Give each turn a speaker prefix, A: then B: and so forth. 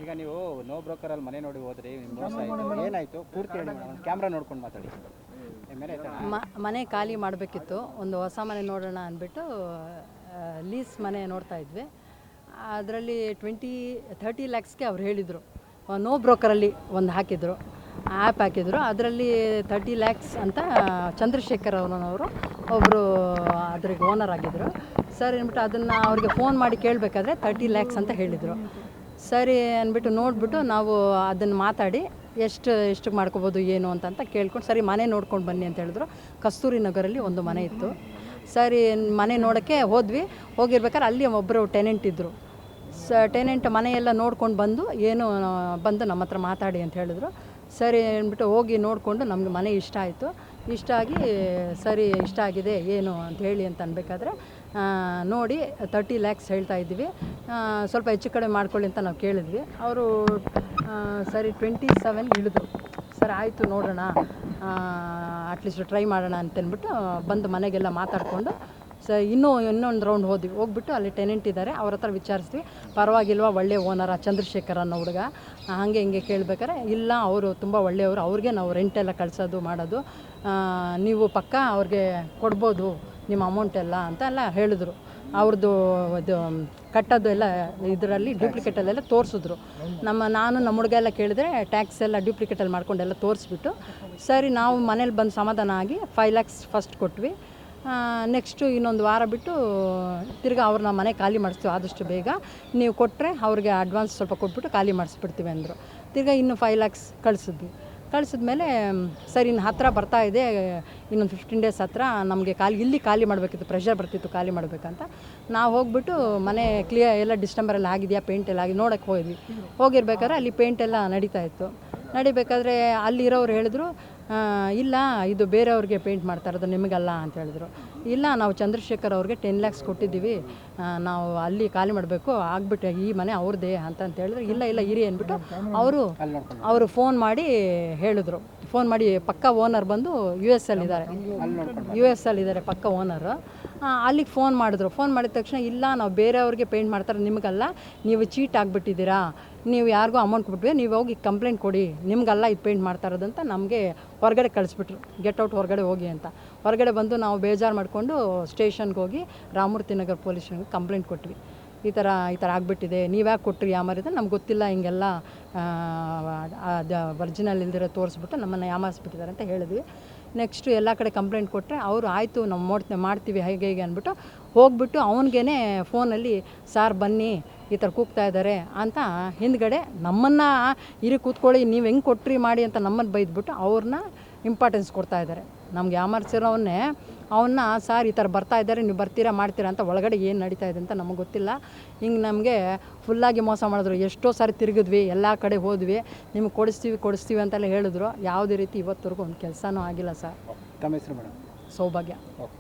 A: ಈಗ ನೀವು ನೋ ಬ್ರೋಕರಲ್ಲಿ ಮನೆ ನೋಡಿ ಹೋದ್ರಿ, ಮೋಸ ಆಯಿತು, ಏನಾಯಿತು ಪೂರ್ತಿ ಹೇಳಿ ಮೇಡಮ್. ಕ್ಯಾಮ್ರಾ ನೋಡ್ಕೊಂಡು ಮಾತಾಡಿ. ಮೇಲೆ
B: ಮನೆ ಖಾಲಿ ಮಾಡಬೇಕಿತ್ತು, ಒಂದು ಹೊಸ ಮನೆ ನೋಡೋಣ ಅಂದ್ಬಿಟ್ಟು ಲೀಸ್ ಮನೆ ನೋಡ್ತಾ ಇದ್ವಿ. ಅದರಲ್ಲಿ 30 ಲ್ಯಾಕ್ಸ್ಗೆ ಅವ್ರು ಹೇಳಿದರು. ನೋ ಬ್ರೋಕರಲ್ಲಿ ಒಂದು ಹಾಕಿದರು, ಆ್ಯಪ್ ಹಾಕಿದರು. ಅದರಲ್ಲಿ 30 ಲ್ಯಾಕ್ಸ್ ಅಂತ ಚಂದ್ರಶೇಖರ್ ಅವರವರು ಒಬ್ಬರು ಅದ್ರಿಗೆ ಓನರ್ ಆಗಿದ್ದರು. ಸರಿ ಅಂದ್ಬಿಟ್ಟು ಅದನ್ನು ಅವ್ರಿಗೆ ಫೋನ್ ಮಾಡಿ ಕೇಳಬೇಕಾದ್ರೆ 30 ಲ್ಯಾಕ್ಸ್ ಅಂತ ಹೇಳಿದರು. ಸರಿ ಅಂದ್ಬಿಟ್ಟು ನೋಡಿಬಿಟ್ಟು ನಾವು ಅದನ್ನು ಮಾತಾಡಿ ಎಷ್ಟು ಮಾಡ್ಕೋಬೋದು ಏನು ಅಂತ ಕೇಳ್ಕೊಂಡು, ಸರಿ ಮನೆ ನೋಡ್ಕೊಂಡು ಬನ್ನಿ ಅಂತ ಹೇಳಿದ್ರು. ಕಸ್ತೂರಿ ನಗರಲ್ಲಿ ಒಂದು ಮನೆ ಇತ್ತು. ಸರಿ ಮನೆ ನೋಡೋಕ್ಕೆ ಹೋದ್ವಿ. ಹೋಗಿರ್ಬೇಕಾದ್ರೆ ಅಲ್ಲಿ ಒಬ್ಬರು ಟೆನೆಂಟ್ ಇದ್ದರು. ಟೆನೆಂಟ್ ಮನೆಯೆಲ್ಲ ನೋಡ್ಕೊಂಡು ಬಂದು ಬಂದು ನಮ್ಮ ಹತ್ರ ಮಾತಾಡಿ ಅಂತ ಹೇಳಿದ್ರು. ಸರಿ ಅಂದ್ಬಿಟ್ಟು ಹೋಗಿ ನೋಡಿಕೊಂಡು ನಮಗೆ ಮನೆ ಇಷ್ಟ ಆಯಿತು. ಇಷ್ಟ ಆಗಿ ಸರಿ ಇಷ್ಟ ಆಗಿದೆ ಏನು ಅಂತ ಹೇಳಿ ಅಂತ ಅನ್ಬೇಕಾದ್ರೆ ನೋಡಿ 30 ಲ್ಯಾಕ್ಸ್ ಹೇಳ್ತಾ ಇದ್ದೀವಿ, ಸ್ವಲ್ಪ ಹೆಚ್ಚು ಕಡಿಮೆ ಮಾಡ್ಕೊಳ್ಳಿ ಅಂತ ನಾವು ಕೇಳಿದ್ವಿ. ಅವರು ಸರಿ 27 ಇಳಿದ್ರು. ಸರಿ ಆಯಿತು ನೋಡೋಣ, ಅಟ್ಲೀಸ್ಟ್ ಟ್ರೈ ಮಾಡೋಣ ಅಂತಂದ್ಬಿಟ್ಟು ಬಂದು ಮನೆಗೆಲ್ಲ ಮಾತಾಡಿಕೊಂಡು ಇನ್ನೊಂದು ರೌಂಡ್ ಹೋಗ್ಬಿಟ್ಟು ಅಲ್ಲಿ ಟೆನೆಂಟ್ ಇದ್ದಾರೆ, ಅವ್ರ ಹತ್ರ ವಿಚಾರಿಸ್ತೀವಿ. ಪರವಾಗಿಲ್ವಾ, ಒಳ್ಳೆ ಓನರ ಚಂದ್ರಶೇಖರ್ ಅನ್ನೋ ಹುಡುಗ, ಹಾಗೆ ಹಿಂಗೆ ಕೇಳ್ಬೇಕಾರೆ ಇಲ್ಲ ಅವರು ತುಂಬ ಒಳ್ಳೆಯವರು, ಅವ್ರಿಗೆ ನಾವು ರೆಂಟೆಲ್ಲ ಕಳಿಸೋದು ಮಾಡೋದು, ನೀವು ಪಕ್ಕ ಅವ್ರಿಗೆ ಕೊಡ್ಬೋದು ನಿಮ್ಮ ಅಮೌಂಟೆಲ್ಲ ಅಂತೆಲ್ಲ ಹೇಳಿದ್ರು. ಅವ್ರದ್ದು ಇದು ಕಟ್ಟೋದು ಎಲ್ಲ ಇದರಲ್ಲಿ ಡ್ಯೂಪ್ಲಿಕೇಟಲ್ಲೆಲ್ಲ ತೋರಿಸಿದ್ರು. ನಾನು ನಮ್ಮ ಹುಡುಗ ಎಲ್ಲ ಕೇಳಿದ್ರೆ ಟ್ಯಾಕ್ಸ್ ಎಲ್ಲ ಡ್ಯೂಪ್ಲಿಕೇಟಲ್ಲಿ ಮಾಡ್ಕೊಂಡೆಲ್ಲ ತೋರಿಸ್ಬಿಟ್ಟು ಸರಿ ನಾವು ಮನೇಲಿ ಬಂದು ಸಮಾಧಾನ ಆಗಿ 5 ಲ್ಯಾಕ್ಸ್ ಫಸ್ಟ್ ಕೊಟ್ವಿ. ನೆಕ್ಸ್ಟು ಇನ್ನೊಂದು ವಾರ ಬಿಟ್ಟು ತಿರ್ಗಿ ಅವ್ರನ್ನ ಮನೆ ಖಾಲಿ ಮಾಡಿಸ್ತೀವಿ ಆದಷ್ಟು ಬೇಗ, ನೀವು ಕೊಟ್ಟರೆ ಅವ್ರಿಗೆ ಅಡ್ವಾನ್ಸ್ ಸ್ವಲ್ಪ ಕೊಟ್ಬಿಟ್ಟು ಖಾಲಿ ಮಾಡಿಸ್ಬಿಡ್ತೀವಿ ಅಂದರು. ತಿರ್ಗಿ ಇನ್ನೂ 5 ಲ್ಯಾಕ್ಸ್ ಕಳಿಸಿದ್ಮೇಲೆ ಸರಿ ಇನ್ನು ಹತ್ತಿರ ಬರ್ತಾ ಇದೆ, ಇನ್ನೊಂದು 15 ಡೇಸ್ ಹತ್ತಿರ ನಮಗೆ ಇಲ್ಲಿ ಖಾಲಿ ಮಾಡಬೇಕಿತ್ತು, ಪ್ರೆಷರ್ ಬರ್ತಿತ್ತು ಖಾಲಿ ಮಾಡಬೇಕಂತ. ನಾವು ಹೋಗ್ಬಿಟ್ಟು ಮನೆ ಎಲ್ಲ ಡಿಸೆಂಬರಲ್ಲಿ ಆಗಿದೆಯಾ, ಪೇಂಟ್ ಎಲ್ಲ ಆಗಿ ನೋಡೋಕ್ಕೆ ಹೋಗಿರ್ಬೇಕಾದ್ರೆ ಅಲ್ಲಿ ಪೇಂಟ್ ಎಲ್ಲ ನಡಿಬೇಕಾದ್ರೆ ಅಲ್ಲಿರೋರು ಹೇಳಿದ್ರು ಇಲ್ಲ ಇದು ಬೇರೆಯವ್ರಿಗೆ ಪೇಂಟ್ ಮಾಡ್ತಾ ಇರೋದು, ನಿಮಗಲ್ಲ ಅಂತ ಹೇಳಿದ್ರು. ಇಲ್ಲ ನಾವು ಚಂದ್ರಶೇಖರ್ ಅವ್ರಿಗೆ 10 ಲ್ಯಾಕ್ಸ್ ಕೊಟ್ಟಿದ್ದೀವಿ, ನಾವು ಅಲ್ಲಿ ಖಾಲಿ ಮಾಡಬೇಕು, ಆಗ್ಬಿಟ್ಟು ಈ ಮನೆ ಅವ್ರದ್ದೇ ಅಂತ ಹೇಳಿದ್ರು. ಇಲ್ಲ ಇರಿ ಅಂದ್ಬಿಟ್ಟು ಅವರು ಫೋನ್ ಮಾಡಿ ಹೇಳಿದ್ರು. ಫೋನ್ ಮಾಡಿ ಪಕ್ಕ ಓನರ್ ಬಂದು ಯು ಎಸ್ ಅಲ್ಲಿದ್ದಾರೆ ಪಕ್ಕ ಓನರು. ಅಲ್ಲಿಗೆ ಫೋನ್ ಮಾಡಿದ ತಕ್ಷಣ ಇಲ್ಲ ನಾವು ಬೇರೆಯವ್ರಿಗೆ ಪೇಂಟ್ ಮಾಡ್ತಾರೆ, ನಿಮಗಲ್ಲ, ನೀವು ಚೀಟ್ ಆಗಿಬಿಟ್ಟಿದ್ದೀರಾ, ನೀವು ಯಾರಿಗೂ ಅಮೌಂಟ್ ಕೊಟ್ಬಿಟ್ಟು ನೀವು ಹೋಗಿ ಕಂಪ್ಲೇಂಟ್ ಕೊಡಿ, ನಿಮಗಲ್ಲ ಇದು ಪೇಂಟ್ ಮಾಡ್ತಾ ಇರೋದಂತ ನಮಗೆ ಹೊರಗಡೆ ಕಳಿಸ್ಬಿಟ್ರು. ಗೆಟ್ ಔಟ್, ಹೊರಗಡೆ ಹೋಗಿ ಅಂತ. ಹೊರಗಡೆ ಬಂದು ನಾವು ಬೇಜಾರು ಮಾಡಿಕೊಂಡು ಸ್ಟೇಷನ್ಗೆ ಹೋಗಿ ರಾಮಮೂರ್ತಿ ನಗರ್ ಪೊಲೀಸ್ ಸ್ಟೇಷನ್ಗೆ ಕಂಪ್ಲೇಂಟ್ ಕೊಟ್ವಿ. ಈ ಥರ ಆಗಿಬಿಟ್ಟಿದೆ, ನೀವ್ಯಾಕೆ ಕೊಟ್ರಿ ಯಾಮಾರಿದೆ, ನಮ್ಗೆ ಗೊತ್ತಿಲ್ಲ, ಹಿಂಗೆಲ್ಲ ಒರಿಜಿನಲ್ ಇಲ್ದಿರೋ ತೋರಿಸ್ಬಿಟ್ಟು ನಮ್ಮನ್ನು ಯಾಮಾರಿಸ್ಬಿಟ್ಟಿದ್ದಾರೆ ಅಂತ ಹೇಳಿದ್ವಿ. ನೆಕ್ಸ್ಟು ಎಲ್ಲ ಕಡೆ ಕಂಪ್ಲೇಂಟ್ ಕೊಟ್ಟರೆ ಅವರು ಆಯಿತು ನಾವು ಮಾಡ್ತೀವಿ ಹೇಗೆ ಅಂದ್ಬಿಟ್ಟು ಹೋಗ್ಬಿಟ್ಟು ಅವನಿಗೇ ಫೋನಲ್ಲಿ ಸಾರ್ ಬನ್ನಿ ಈ ಥರ ಕೂಗ್ತಾ ಇದ್ದಾರೆ ಅಂತ ಹಿಂದ್ಗಡೆ ನಮ್ಮನ್ನು ಕೂತ್ಕೊಳ್ಳಿ, ನೀವು ಹೆಂಗೆ ಕೊಟ್ರಿ ಮಾಡಿ ಅಂತ ನಮ್ಮನ್ನು ಬೈದ್ಬಿಟ್ಟು ಅವ್ರನ್ನ ಇಂಪಾರ್ಟೆನ್ಸ್ ಕೊಡ್ತಾ ಇದ್ದಾರೆ. ನಮ್ಗೆ ಯಾಮಾರಿಸಿರೋವನ್ನೇ ಅವನ್ನ ಸಾರ್ ಈ ಥರ ಬರ್ತಾ ಇದ್ದಾರೆ, ನೀವು ಮಾಡ್ತೀರಾ ಅಂತ ಒಳಗಡೆ ಏನು ನಡೀತಾ ಇದೆ ಅಂತ ನಮಗೆ ಗೊತ್ತಿಲ್ಲ. ಹಿಂಗೆ ನಮಗೆ ಫುಲ್ಲಾಗಿ ಮೋಸ ಮಾಡಿದ್ರು. ಎಷ್ಟೋ ಸಾರಿ ತಿರುಗಿದ್ವಿ, ಎಲ್ಲ ಕಡೆ ಹೋದ್ವಿ, ನಿಮ್ಗೆ ಕೊಡಿಸ್ತೀವಿ ಅಂತೆಲ್ಲ ಹೇಳಿದ್ರು. ಯಾವುದೇ ರೀತಿ ಇವತ್ತವರೆಗೂ ಒಂದು ಕೆಲಸನೂ ಆಗಿಲ್ಲ ಸರ್.
A: ತಮ್ಮ ಹೆಸರು ಮೇಡಮ್?
B: ಸೌಭಾಗ್ಯ.